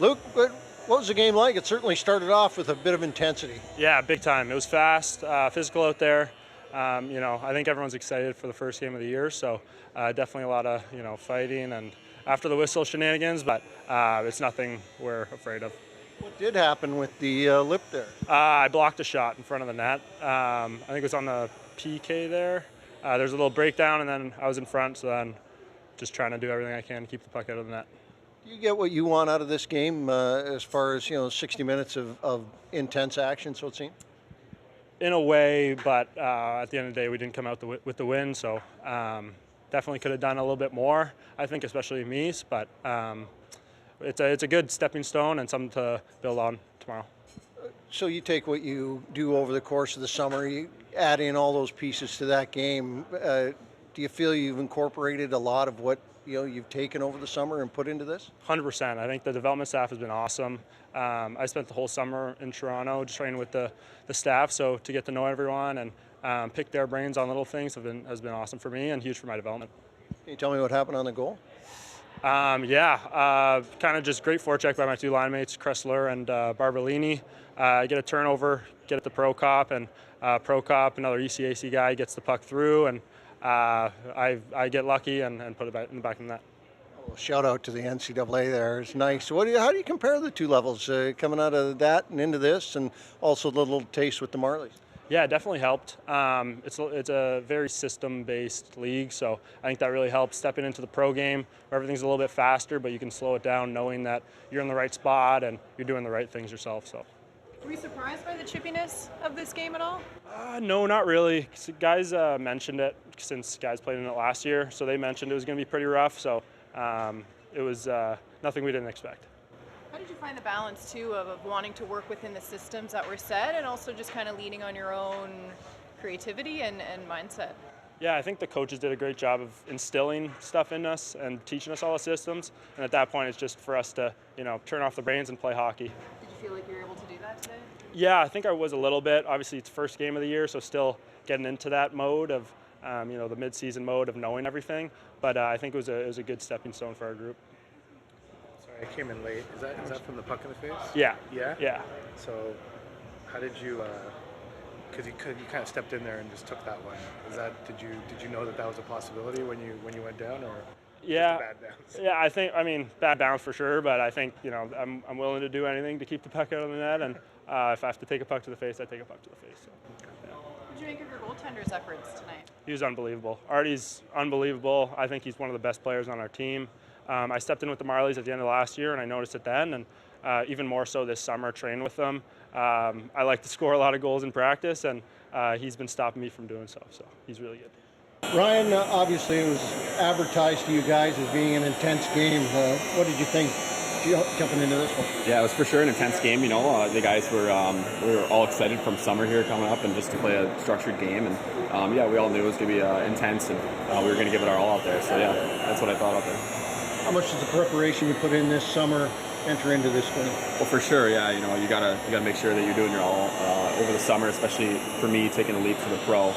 Luke, what was the game like? It certainly started off with a bit of intensity. Yeah, big time. It was fast, physical out there. I think everyone's excited for the first game of the year, so definitely a lot of fighting and after the whistle shenanigans, but it's nothing we're afraid of. What did happen with the lip there? I blocked a shot in front of the net. I think it was on the PK there. There's a little breakdown, and then I was in front, so then just trying to do everything I can to keep the puck out of the net. Do you get what you want out of this game as far as 60 minutes of intense action, so it seems? In a way, but at the end of the day, we didn't come out with the win, so definitely could have done a little bit more, I think, especially me, but it's a good stepping stone and something to build on tomorrow. So you take what you do over the course of the summer, you add in all those pieces to that game. Do you feel you've incorporated a lot of what you've taken over the summer and put into this? 100%. I think the development staff has been awesome. I spent the whole summer in Toronto just training with the staff, so to get to know everyone and pick their brains on little things has been awesome for me and huge for my development. Can you tell me what happened on the goal? Kind of just great forecheck by my two line mates, Kressler and Barbolini. Get a turnover, get it to Prokop, and Prokop, another ECAC guy, gets the puck through, and I get lucky and put it back in the back of the net. Well, shout out to the NCAA there. It's nice. How do you compare the two levels coming out of that and into this, and also the little taste with the Marlies? Yeah, it definitely helped. It's a very system-based league, so I think that really helps stepping into the pro game where everything's a little bit faster, but you can slow it down knowing that you're in the right spot and you're doing the right things yourself. So. Were you surprised by the chippiness of this game at all? No, not really. Guys mentioned it since guys played in it last year, so they mentioned it was going to be pretty rough, so it was nothing we didn't expect. How did you find the balance, too, of wanting to work within the systems that were set and also just kind of leaning on your own creativity and mindset? Yeah, I think the coaches did a great job of instilling stuff in us and teaching us all the systems, and at that point it's just for us to turn off the brains and play hockey. Did you feel like you were able to do that today? Yeah, I think I was a little bit. Obviously, it's first game of the year, so still getting into that mode of, the mid-season mode of knowing everything. But I think it was a good stepping stone for our group. Sorry, I came in late. Is that from the puck in the face? Yeah. Yeah. Yeah. So, how did you? Because you kind of stepped in there and just took that one. Did you know that was a possibility when you went down, or? Yeah. Bad bounce? Yeah, bad bounce for sure, but I think, I'm willing to do anything to keep the puck out of the net, and if I have to take a puck to the face, I take a puck to the face. So, yeah. What did you make of your goaltender's efforts tonight? He was unbelievable. Artie's unbelievable. I think he's one of the best players on our team. I stepped in with the Marlies at the end of last year, and I noticed it then, and even more so this summer training with them. I like to score a lot of goals in practice, and he's been stopping me from doing so he's really good. Ryan, obviously it was advertised to you guys as being an intense game. What did you think jumping into this one? Yeah, it was for sure an intense game. The guys we were all excited from summer here coming up and just to play a structured game. And we all knew it was going to be intense, and we were going to give it our all out there. So yeah, that's what I thought out there. How much does the preparation you put in this summer enter into this game? Well, for sure, yeah. You gotta make sure that you're doing your all over the summer, especially for me taking a leap to the pro.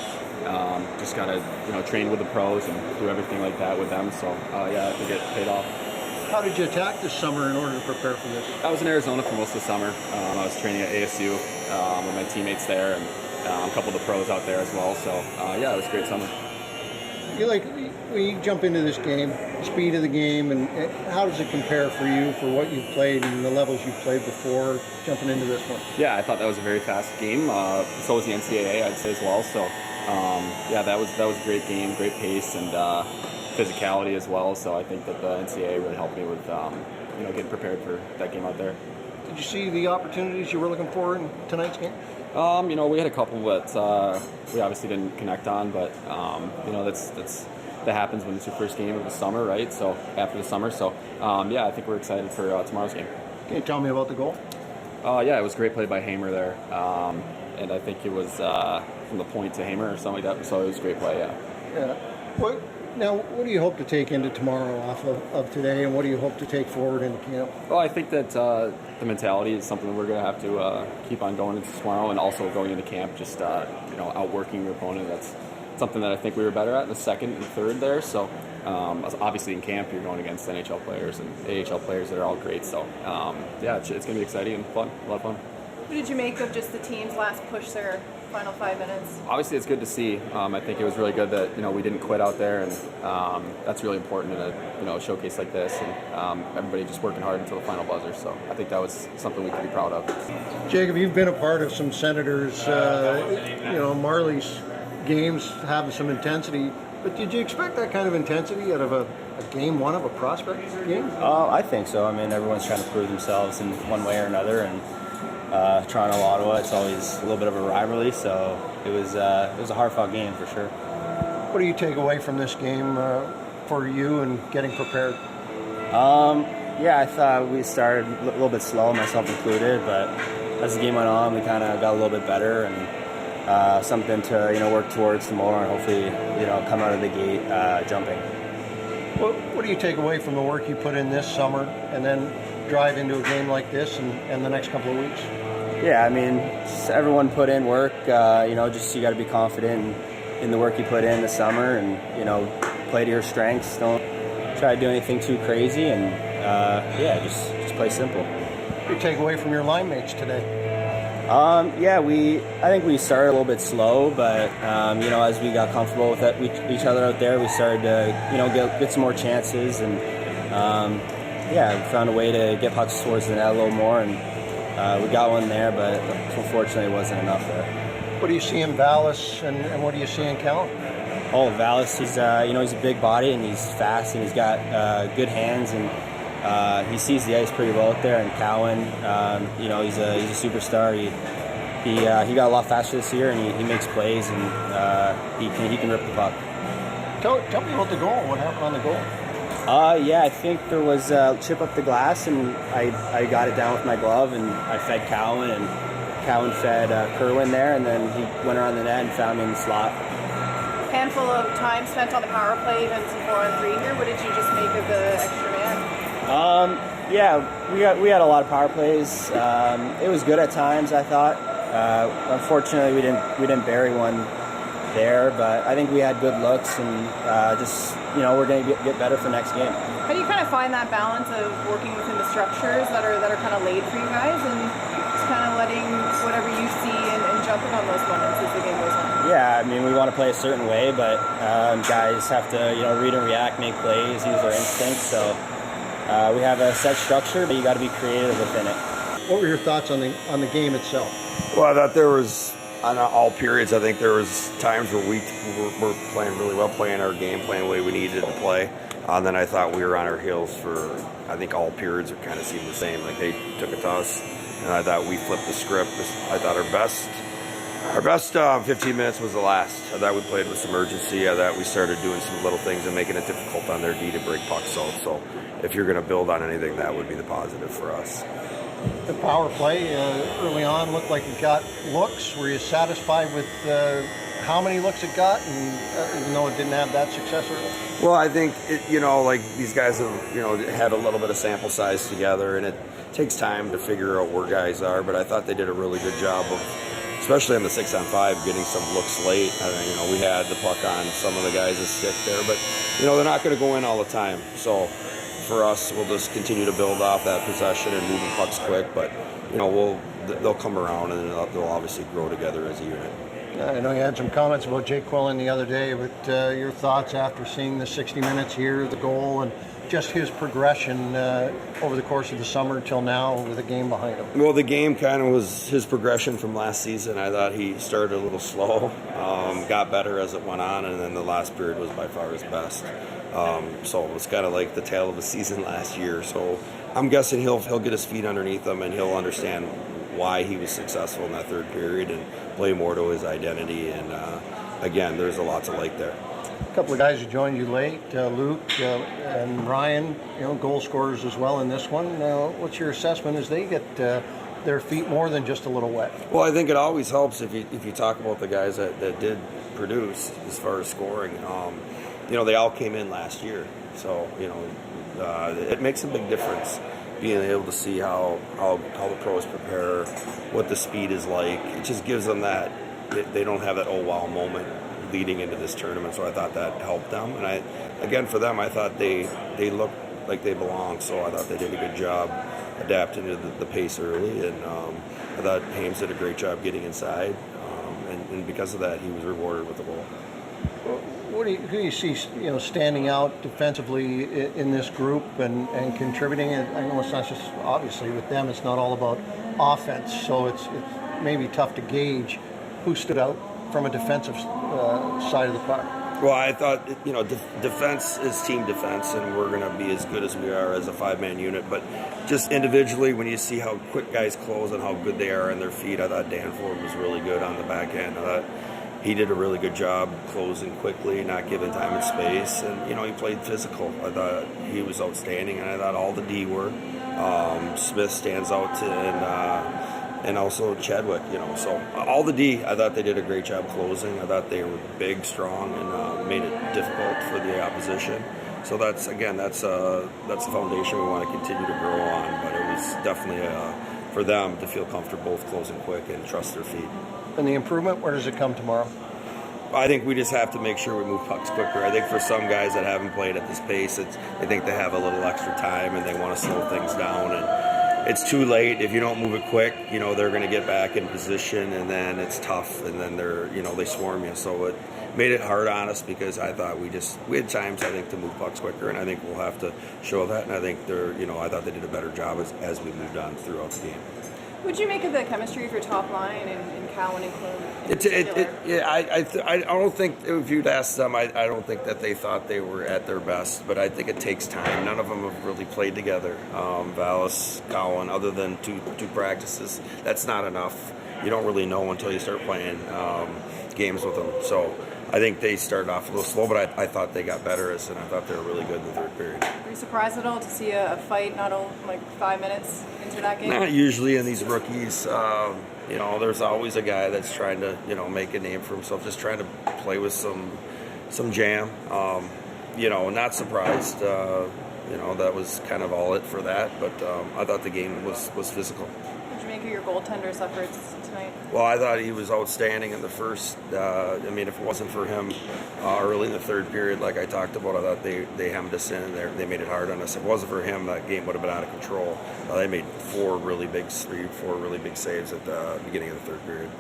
Just gotta train with the pros and do everything like that with them. So I think it paid off. How did you attack this summer in order to prepare for this? I was in Arizona for most of the summer. I was training at ASU with my teammates there, and a couple of the pros out there as well. So it was a great summer. When you jump into this game, the speed of the game, and how does it compare for you for what you've played and the levels you've played before jumping into this one? Yeah, I thought that was a very fast game. So was the NCAA, I'd say as well. So that was a great game, great pace and physicality as well. So I think that the NCAA really helped me with getting prepared for that game out there. Did you see the opportunities you were looking for in tonight's game? We had a couple that we obviously didn't connect on, but that happens when it's your first game of the summer, right? So after the summer, I think we're excited for tomorrow's game. Can you tell me about the goal? It was a great play by Haymes there, and I think it was from the point to Haymes or something like that. So it was a great play, yeah. Yeah. What do you hope to take into tomorrow off of today, and what do you hope to take forward into camp? Well, I think that the mentality is something that we're going to have to keep on going into tomorrow, and also going into camp, just outworking your opponent. That's something that I think we were better at in the second and third there. So obviously in camp you're going against NHL players and AHL players that are all great. So yeah, it's going to be exciting and fun, a lot of fun. What did you make of just the team's last push there, final 5 minutes? Obviously, it's good to see. I think it was really good that we didn't quit out there, and that's really important in a showcase like this. And everybody just working hard until the final buzzer. So I think that was something we can be proud of. Jacob, you've been a part of some Senators, Marley's games having some intensity. But did you expect that kind of intensity out of a game one of a prospect game? I think so. I mean, everyone's trying to prove themselves in one way or another, and Toronto, Ottawa, it's always a little bit of a rivalry. So it was a hard-fought game for sure. What do you take away from this game for you and getting prepared? Yeah, I thought we started a little bit slow, myself included, but as the game went on, we kind of got a little bit better and something to work towards tomorrow, and hopefully come out of the gate jumping. What do you take away from the work you put in this summer and then drive into a game like this and the next couple of weeks? Yeah, I mean, everyone put in work. Just you got to be confident in the work you put in the summer, and play to your strengths. Don't try to do anything too crazy, and just play simple. What do you take away from your line mates today? I think we started a little bit slow, but as we got comfortable with each other out there, we started to get some more chances, and we found a way to get pucks towards the net a little more, and we got one there, but unfortunately it wasn't enough there. What do you see in Vallis, and what do you see in Quillan? Oh, Vallis, he's he's a big body, and he's fast, and he's got good hands, and he sees the ice pretty well out there. And Cowan, he's a superstar. He got a lot faster this year, and he makes plays, and he can rip the puck. Tell me about the goal. What happened on the goal? I think there was a chip up the glass, and I got it down with my glove, and I fed Cowan, and Cowan fed Kirwan there, and then he went around the net and found me in the slot. Handful of time spent on the power play, even some 4-on-3 here. What did you just make of the extra man? We had a lot of power plays. It was good at times, I thought. Unfortunately, we didn't bury one there, but I think we had good looks, and we're going to get better for next game. How do you kind of find that balance of working within the structures that are kind of laid for you guys, and just kind of letting whatever you see and jumping on those moments as the game goes on? Yeah, I mean, we want to play a certain way, but guys have to read and react, make plays, use their instincts. So we have a set structure, but you got to be creative within it. What were your thoughts on the game itself? Well, I thought there was, on all periods, I think there was times where we were playing really well, playing our game, playing the way we needed to play. And then I thought we were on our heels for, I think all periods are kind of seemed the same. Like they took it to us, and I thought we flipped the script. I thought our best 15 minutes was the last. I thought we played with some urgency. I thought we started doing some little things and making it difficult on their D to break pucks out. So if you're going to build on anything, that would be the positive for us. The power play early on looked like it got looks. Were you satisfied with how many looks it got, and even though it didn't have that success early? Well, I think these guys have had a little bit of sample size together, and it takes time to figure out where guys are. But I thought they did a really good job of, especially on the 6-on-5, getting some looks late. We had the puck on some of the guys' stick there, but they're not going to go in all the time. So for us, we'll just continue to build off that possession and moving pucks quick. But they'll come around, and they'll obviously grow together as a unit. I know you had some comments about Jake Quillan the other day, but your thoughts after seeing the 60 minutes here, the goal, and just his progression over the course of the summer till now with a game behind him? Well, the game kind of was his progression from last season. I thought he started a little slow, got better as it went on, and then the last period was by far his best. So it was kind of like the tale of the season last year. So I'm guessing he'll get his feet underneath him, and he'll understand why he was successful in that third period and play more to his identity. And again, there's a lot to like there. A couple of guys who joined you late, Luke and Ryan, goal scorers as well in this one. What's your assessment as they get their feet more than just a little wet? Well, I think it always helps if you talk about the guys that did produce as far as scoring. They all came in last year, so it makes a big difference being able to see how the pros prepare, what the speed is like. It just gives them that they don't have that oh wow moment. leading into this tournament. So I thought that helped them. And again, for them, I thought they looked like they belonged. So I thought they did a good job adapting to the pace early. And I thought Haymes did a great job getting inside. And because of that, he was rewarded with the goal. Who do you see, standing out defensively in this group and contributing? And I know it's not just, obviously with them, it's not all about offense, so it's maybe tough to gauge who stood out from a defensive side of the puck. Well, I thought, defense is team defense, and we're going to be as good as we are as a five-man unit. But just individually, when you see how quick guys close and how good they are on their feet, I thought Danforth was really good on the back end. I thought he did a really good job closing quickly, not giving time and space, and he played physical. I thought he was outstanding, and I thought all the D were. Smith stands out, and also Chadwick. So all the D, I thought they did a great job closing. I thought they were big, strong, and made it difficult for the opposition. So that's the foundation we want to continue to grow on. But it was definitely for them to feel comfortable with closing quick and trust their feet. And the improvement, where does it come tomorrow? I think we just have to make sure we move pucks quicker. I think for some guys that haven't played at this pace, they think they have a little extra time and they want to slow things down. And it's too late. If you don't move it quick, they're going to get back in position, and then it's tough, and then they swarm you. So it made it hard on us because I thought we had times, I think, to move pucks quicker, and I think we'll have to show that. And I think I thought they did a better job as we moved on throughout the game. What'd you make of the chemistry of your top line and Cowan and Quillan? I don't think, if you'd asked them, I don't think that they thought they were at their best, but I think it takes time. None of them have really played together. Vallis, Cowan, other than two practices, that's not enough. You don't really know until you start playing games with them. So I think they started off a little slow, but I thought they got better, and I thought they were really good in the third period. Were you surprised at all to see a fight not only like 5 minutes into that game? Not usually in these rookies. There's always a guy that's trying to, make a name for himself, just trying to play with some jam. Not surprised. That was kind of all it for that. But I thought the game was physical. What did you make of your goaltender's efforts tonight? Well, I thought he was outstanding in the first. If it wasn't for him early in the third period, like I talked about, I thought they hemmed us in and they made it hard on us. If it wasn't for him, that game would have been out of control. They made 4 really big saves at the beginning of the third period.